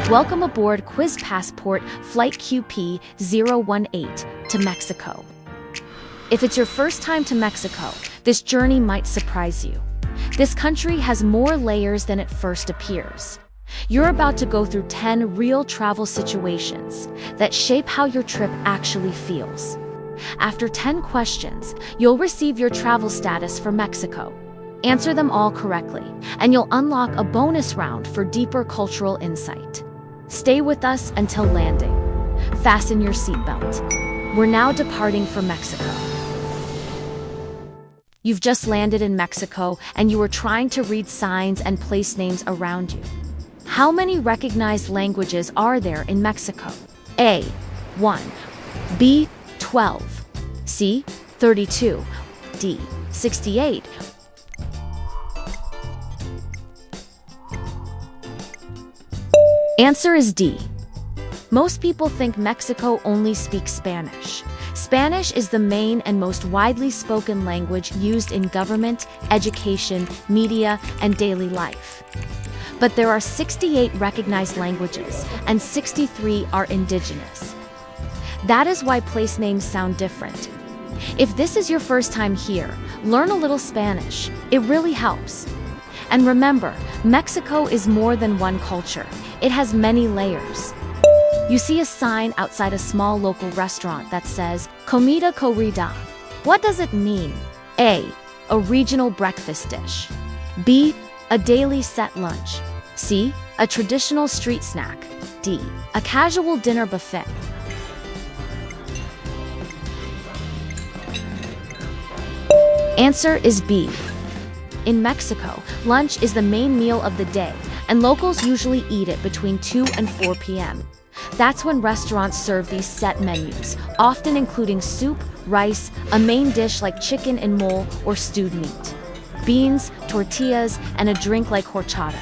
Welcome aboard QuizPassport Flight QP018 to Mexico. If it's your first time to Mexico, this journey might surprise you. This country has more layers than it first appears. You're about to go through 10 real travel situations that shape how your trip actually feels. After 10 questions, you'll receive your travel status for Mexico. Answer them all correctly, and you'll unlock a bonus round for deeper cultural insight. Stay with us until landing. Fasten your seatbelt. We're now departing for Mexico. You've just landed in Mexico, and you are trying to read signs and place names around you. How many recognized languages are there in Mexico? A. 1. B. 12. C. 32. D. 68. Answer is D. Most people think Mexico only speaks Spanish. Spanish is the main and most widely spoken language used in government, education, media, and daily life. But there are 68 recognized languages, and 63 are indigenous. That is why place names sound different. If this is your first time here, learn a little Spanish. It really helps. And remember, Mexico is more than one culture. It has many layers. You see a sign outside a small local restaurant that says, Comida, Corrida. What does it mean? A. A regional breakfast dish. B. A daily set lunch. C. A traditional street snack. D. A casual dinner buffet. Answer is B. In Mexico, lunch is the main meal of the day, and locals usually eat it between 2 and 4 p.m. That's when restaurants serve these set menus, often including soup, rice, a main dish like chicken and mole or stewed meat, beans, tortillas, and a drink like horchata.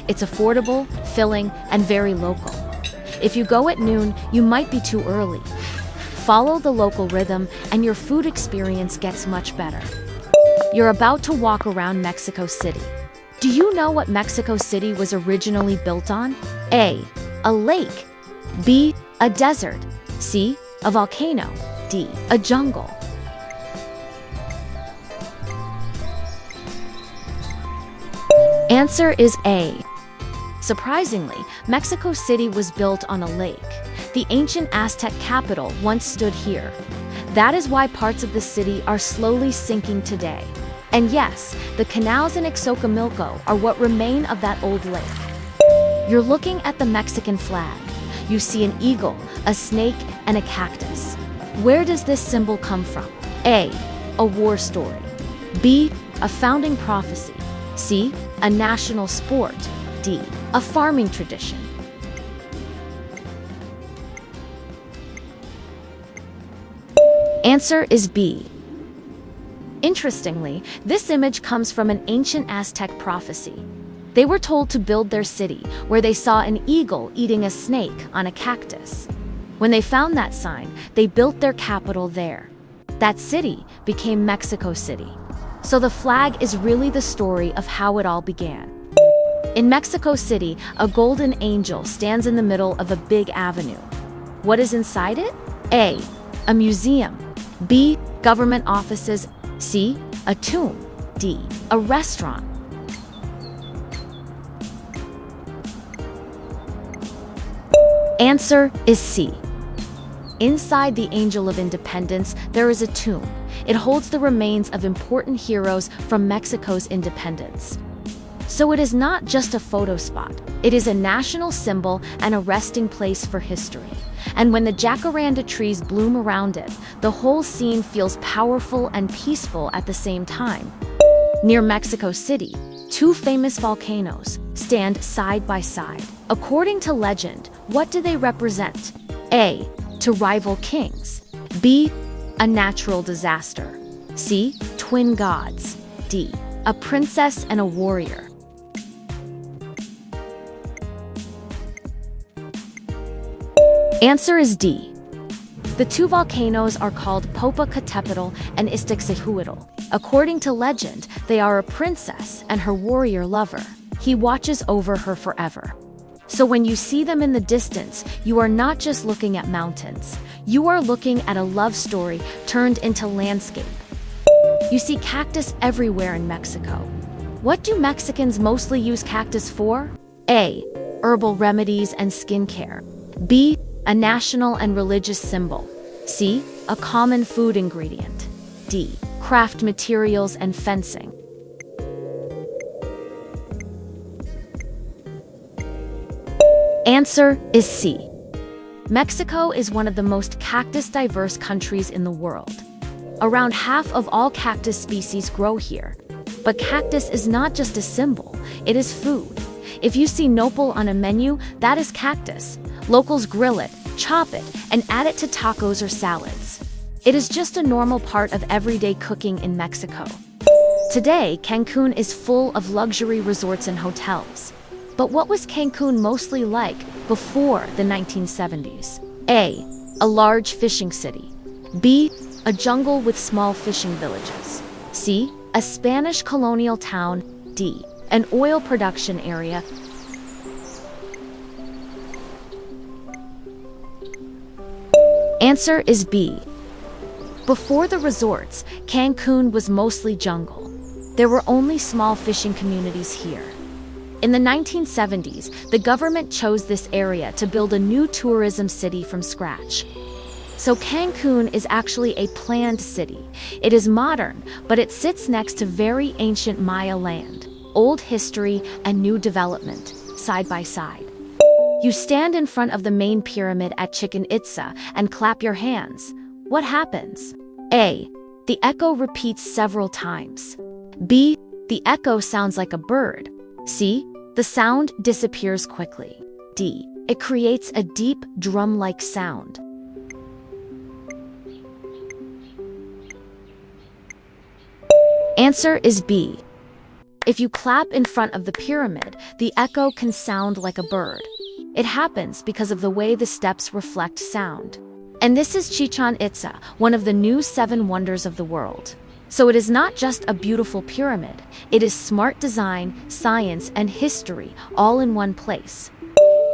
It's affordable, filling, and very local. If you go at noon, you might be too early. Follow the local rhythm, and your food experience gets much better. You're about to walk around Mexico City. Do you know what Mexico City was originally built on? A. A lake. B. A desert. C. A volcano. D. A jungle. Answer is A. Surprisingly, Mexico City was built on a lake. The ancient Aztec capital once stood here. That is why parts of the city are slowly sinking today. And yes, the canals in Xochimilco are what remain of that old lake. You're looking at the Mexican flag. You see an eagle, a snake, and a cactus. Where does this symbol come from? A. A war story. B. A founding prophecy. C. A national sport. D. A farming tradition. Answer is B. Interestingly, this image comes from an ancient Aztec prophecy. They were told to build their city where they saw an eagle eating a snake on a cactus. When they found that sign, they built their capital there. That city became Mexico City. So the flag is really the story of how it all began. In Mexico City, a golden angel stands in the middle of a big avenue. What is inside it? A. A museum. B. Government offices. C. A tomb. D. A restaurant. Answer is C. Inside the Angel of Independence, there is a tomb. It holds the remains of important heroes from Mexico's independence. So it is not just a photo spot. It is a national symbol and a resting place for history. And when the jacaranda trees bloom around it, the whole scene feels powerful and peaceful at the same time. Near Mexico City, two famous volcanoes stand side by side. According to legend, what do they represent? A. Two rival kings. B. A natural disaster. C. Twin gods. D. A princess and a warrior. Answer is D. The two volcanoes are called Popocatépetl and Iztaccíhuatl. According to legend, they are a princess and her warrior lover. He watches over her forever. So when you see them in the distance, you are not just looking at mountains. You are looking at a love story turned into landscape. You see cactus everywhere in Mexico. What do Mexicans mostly use cactus for? A. Herbal remedies and skincare. B. A national and religious symbol. C. A common food ingredient. D. Craft materials and fencing. Answer is C. Mexico is one of the most cactus-diverse countries in the world. Around half of all cactus species grow here. But cactus is not just a symbol, it is food. If you see nopal on a menu, that is cactus. Locals grill it, chop it, and add it to tacos or salads. It is just a normal part of everyday cooking in Mexico. Today, Cancun is full of luxury resorts and hotels. But what was Cancun mostly like before the 1970s? A. A large fishing city. B. A jungle with small fishing villages. C. A Spanish colonial town. D. An oil production area. Answer is B. Before the resorts, Cancun was mostly jungle. There were only small fishing communities here. In the 1970s, the government chose this area to build a new tourism city from scratch. So Cancun is actually a planned city. It is modern, but it sits next to very ancient Maya land, old history, and new development, side by side. You stand in front of the main pyramid at Chichén Itzá and clap your hands. What happens? A. The echo repeats several times. B. The echo sounds like a bird. C. The sound disappears quickly. D. It creates a deep, drum-like sound. Answer is B. If you clap in front of the pyramid, the echo can sound like a bird. It happens because of the way the steps reflect sound. And this is Chichén Itzá, one of the new 7 wonders of the world. So it is not just a beautiful pyramid, it is smart design, science, and history all in one place.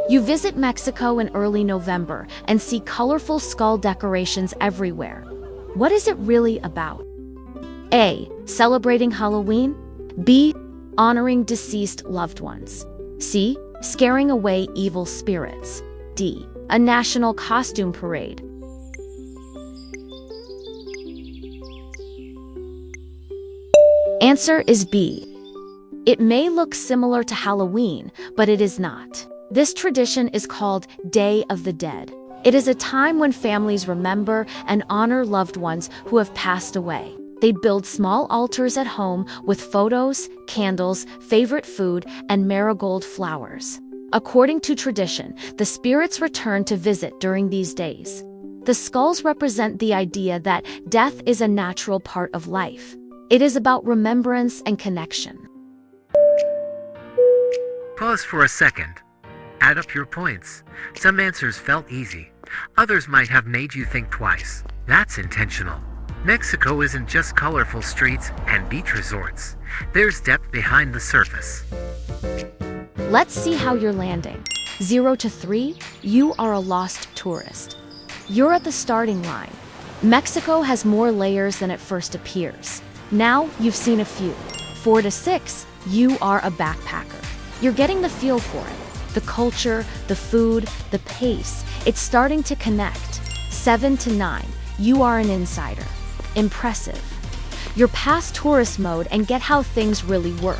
You visit Mexico in early November and see colorful skull decorations everywhere. What is it really about? A. Celebrating Halloween. B. Honoring deceased loved ones. C. Scaring away evil spirits. D. A national costume parade. Answer is B. It may look similar to Halloween, but it is not. This tradition is called Day of the Dead. It is a time when families remember and honor loved ones who have passed away. They build small altars at home with photos, candles, favorite food, and marigold flowers. According to tradition, the spirits return to visit during these days. The skulls represent the idea that death is a natural part of life. It is about remembrance and connection. Pause for a second. Add up your points. Some answers felt easy. Others might have made you think twice. That's intentional. Mexico isn't just colorful streets and beach resorts. There's depth behind the surface. Let's see how you're landing. 0 to 3, you are a lost tourist. You're at the starting line. Mexico has more layers than it first appears. Now you've seen a few. 4 to 6, you are a backpacker. You're getting the feel for it. The culture, the food, the pace, it's starting to connect. 7 to 9, you are an insider. Impressive. You're past tourist mode and get how things really work.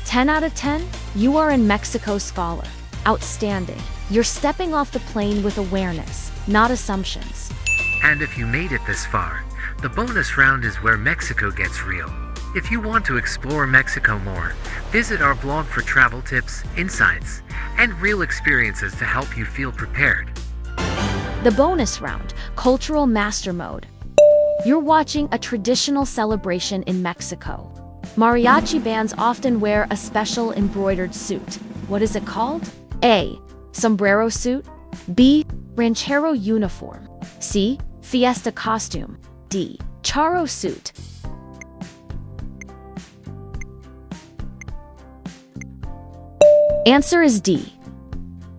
10 out of 10, you are in Mexico scholar. Outstanding. You're stepping off the plane with awareness, not assumptions. And if you made it this far, the bonus round is where Mexico gets real. If you want to explore Mexico more, visit our blog for travel tips, insights, and real experiences to help you feel prepared. The bonus round, Cultural Master Mode. You're watching a traditional celebration in Mexico. Mariachi bands often wear a special embroidered suit. What is it called? A. Sombrero suit. B. Ranchero uniform. C. Fiesta costume. D. Charro suit. Answer is D.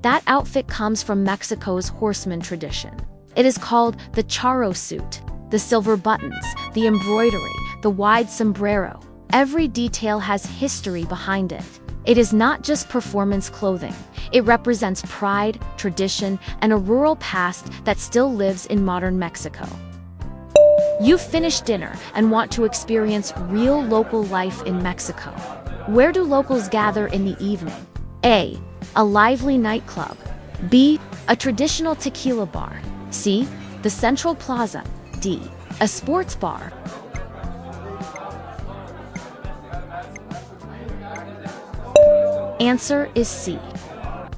That outfit comes from Mexico's horseman tradition. It is called the Charro suit. The silver buttons, the embroidery, the wide sombrero. Every detail has history behind it. It is not just performance clothing. It represents pride, tradition, and a rural past that still lives in modern Mexico. You've finished dinner and want to experience real local life in Mexico. Where do locals gather in the evening? A. A lively nightclub. B. A traditional tequila bar. C. The Central Plaza. D. A sports bar. Answer is C.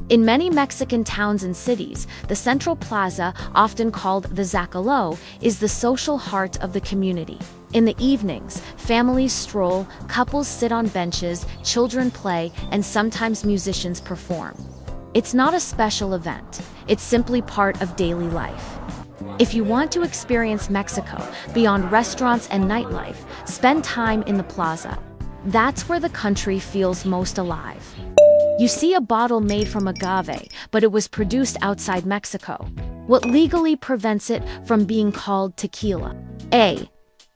In many Mexican towns and cities, the Central Plaza, often called the Zócalo, is the social heart of the community. In the evenings, families stroll, couples sit on benches, children play, and sometimes musicians perform. It's not a special event, it's simply part of daily life. If you want to experience Mexico beyond restaurants and nightlife, spend time in the plaza. That's where the country feels most alive. You see a bottle made from agave, but it was produced outside Mexico. What legally prevents it from being called tequila? A.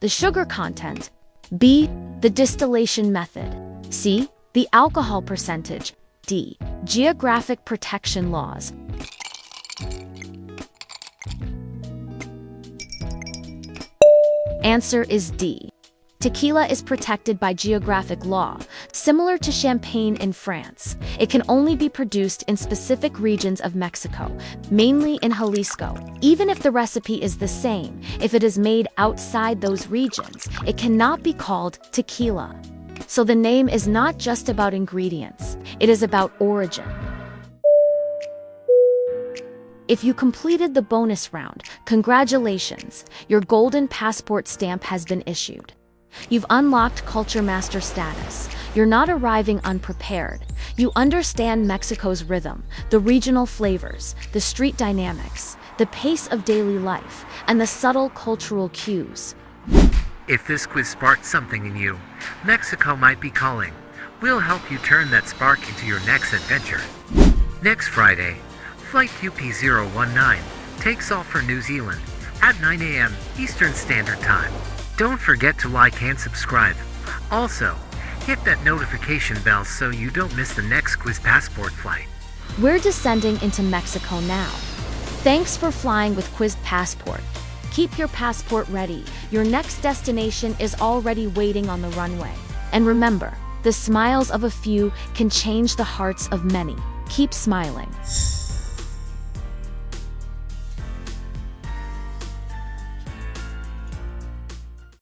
The sugar content. B. The distillation method. C. The alcohol percentage. D. Geographic protection laws. Answer is D. Tequila is protected by geographic law, similar to champagne in France. It can only be produced in specific regions of Mexico, mainly in Jalisco. Even if the recipe is the same, if it is made outside those regions, it cannot be called tequila. So the name is not just about ingredients, it is about origin. If you completed the bonus round, congratulations, your golden passport stamp has been issued. You've unlocked Culture Master status. You're not arriving unprepared. You understand Mexico's rhythm, the regional flavors, the street dynamics, the pace of daily life, and the subtle cultural cues. If this quiz sparked something in you, Mexico might be calling. We'll help you turn that spark into your next adventure. Next Friday, Flight UP019 takes off for New Zealand at 9 a.m. Eastern Standard Time. Don't forget to like and subscribe. Also, hit that notification bell so you don't miss the next QuizPassport flight. We're descending into Mexico now. Thanks for flying with QuizPassport. Keep your passport ready. Your next destination is already waiting on the runway. And remember, the smiles of a few can change the hearts of many. Keep smiling.